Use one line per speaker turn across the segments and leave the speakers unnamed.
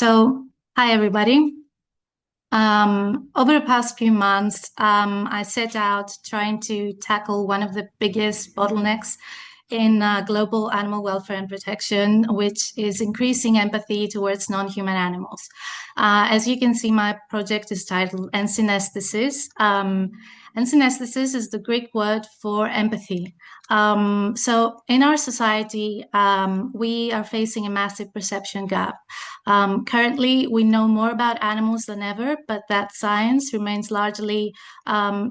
So, hi everybody. Over the past few months, I set out trying to tackle one of the biggest bottlenecks in global animal welfare and protection, which is increasing empathy towards non-human animals. As you can see, my project is titled ensynAIsthesis. EnsynAIsthesis is the Greek word for empathy. So in our society, we are facing a massive perception gap. Currently, we know more about animals than ever, but that science remains largely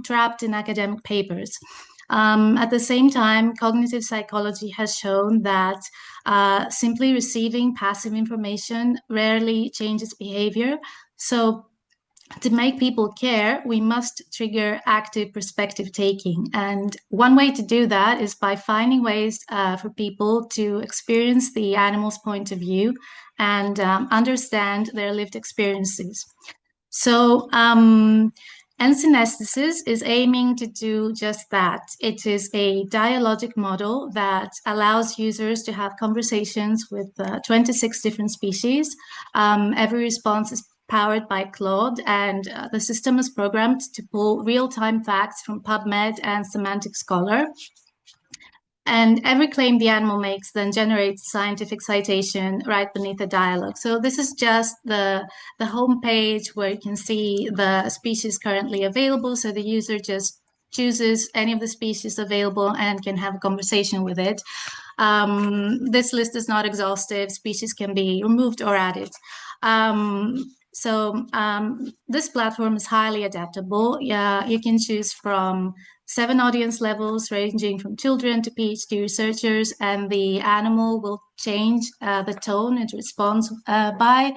trapped in academic papers. At the same time, cognitive psychology has shown that simply receiving passive information rarely changes behavior. So to make people care, we must trigger active perspective taking. And one way to do that is by finding ways for people to experience the animal's point of view and understand their lived experiences. So, ensynAIsthesis is aiming to do just that. It is a dialogic model that allows users to have conversations with 26 different species. Every response is powered by Claude, and the system is programmed to pull real-time facts from PubMed and Semantic Scholar. And every claim the animal makes then generates scientific citation right beneath the dialogue. So this is just the home page where you can see the species currently available. So the user just chooses any of the species available and can have a conversation with it. This list is not exhaustive. Species can be removed or added. This platform is highly adaptable. Yeah, you can choose from 7 audience levels ranging from children to PhD researchers, and the animal will change the tone it responds by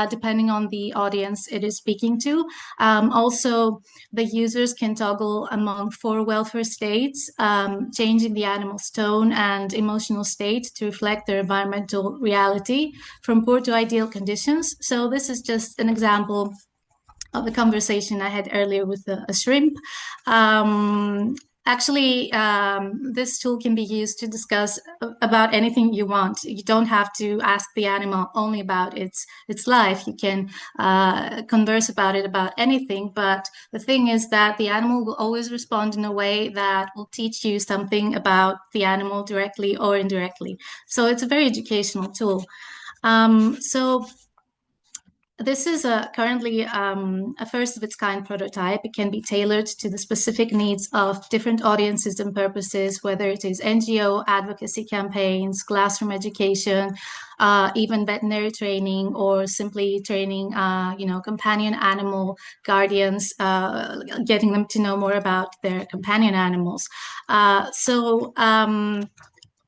depending on the audience it is speaking to. Also, the users can toggle among 4 welfare states, changing the animal's tone and emotional state to reflect their environmental reality from poor to ideal conditions. So this is just an example of the conversation I had earlier with a shrimp. This tool can be used to discuss about anything you want. You don't have to ask the animal only about its life. You can converse about anything. But the thing is that the animal will always respond in a way that will teach you something about the animal directly or indirectly. So it's a very educational tool. This is currently a first of its kind prototype. It can be tailored to the specific needs of different audiences and purposes, whether it is NGO advocacy campaigns, classroom education, even veterinary training, or simply training, companion animal guardians, getting them to know more about their companion animals.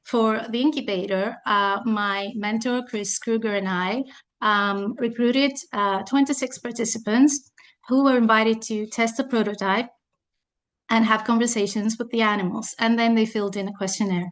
For the incubator, my mentor, Chris Kruger, and I recruited 26 participants who were invited to test the prototype and have conversations with the animals. And then they filled in a questionnaire.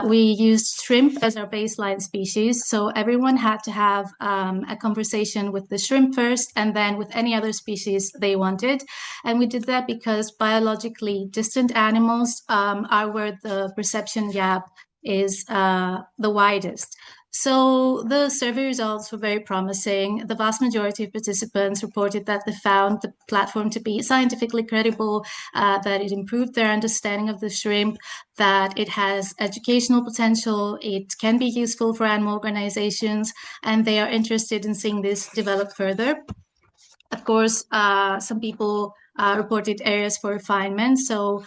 We used shrimp as our baseline species. So everyone had to have a conversation with the shrimp first and then with any other species they wanted. And we did that because biologically distant animals are where the perception gap is the widest. So the survey results were very promising. The vast majority of participants reported that they found the platform to be scientifically credible, that it improved their understanding of the shrimp, that it has educational potential, it can be useful for animal organizations, and they are interested in seeing this develop further. Of course, some people reported areas for refinement. So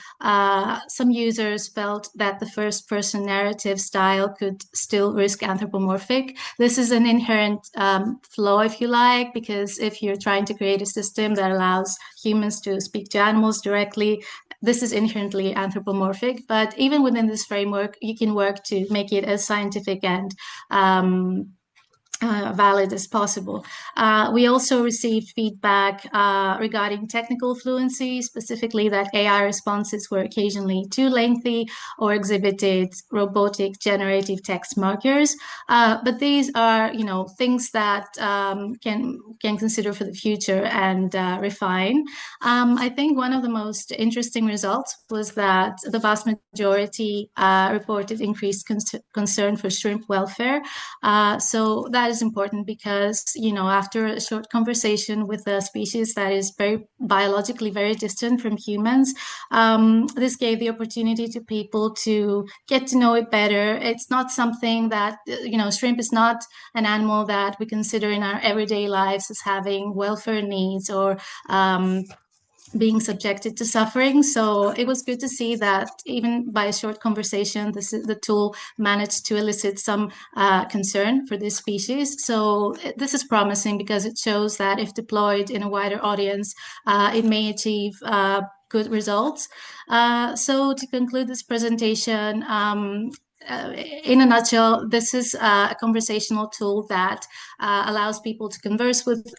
some users felt that the first-person narrative style could still risk anthropomorphic. This is an inherent flaw, if you like, because if you're trying to create a system that allows humans to speak to animals directly, this is inherently anthropomorphic. But even within this framework, you can work to make it as scientific and valid as possible. We also received feedback regarding technical fluency, specifically that AI responses were occasionally too lengthy or exhibited robotic generative text markers. But these are, things that can consider for the future and refine. I think one of the most interesting results was that the vast majority reported increased concern for shrimp welfare. So that is important because, after a short conversation with a species that is very biologically very distant from humans, this gave the opportunity to people to get to know it better. It's not something that, shrimp is not an animal that we consider in our everyday lives as having welfare needs or being subjected to suffering. So it was good to see that even by a short conversation, the tool managed to elicit some concern for this species. So this is promising because it shows that if deployed in a wider audience, it may achieve good results. So to conclude this presentation, in a nutshell, this is a conversational tool that allows people to converse with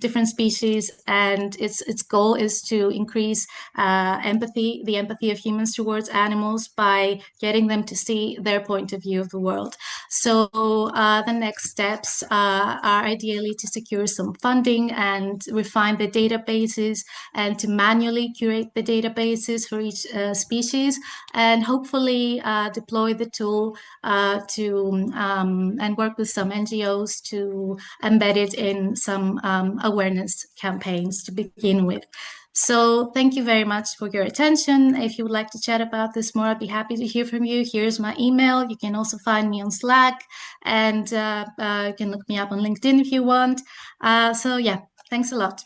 different species, and its goal is to increase the empathy of humans towards animals by getting them to see their point of view of the world. So the next steps are ideally to secure some funding and refine the databases and to manually curate the databases for each species, and hopefully deploy the tool and work with some NGOs to embed it in some awareness campaigns to begin with. So thank you very much for your attention. If you would like to chat about this more, I'd be happy to hear from you. Here's my email. You can also find me on Slack, and you can look me up on LinkedIn if you want. So yeah, thanks a lot.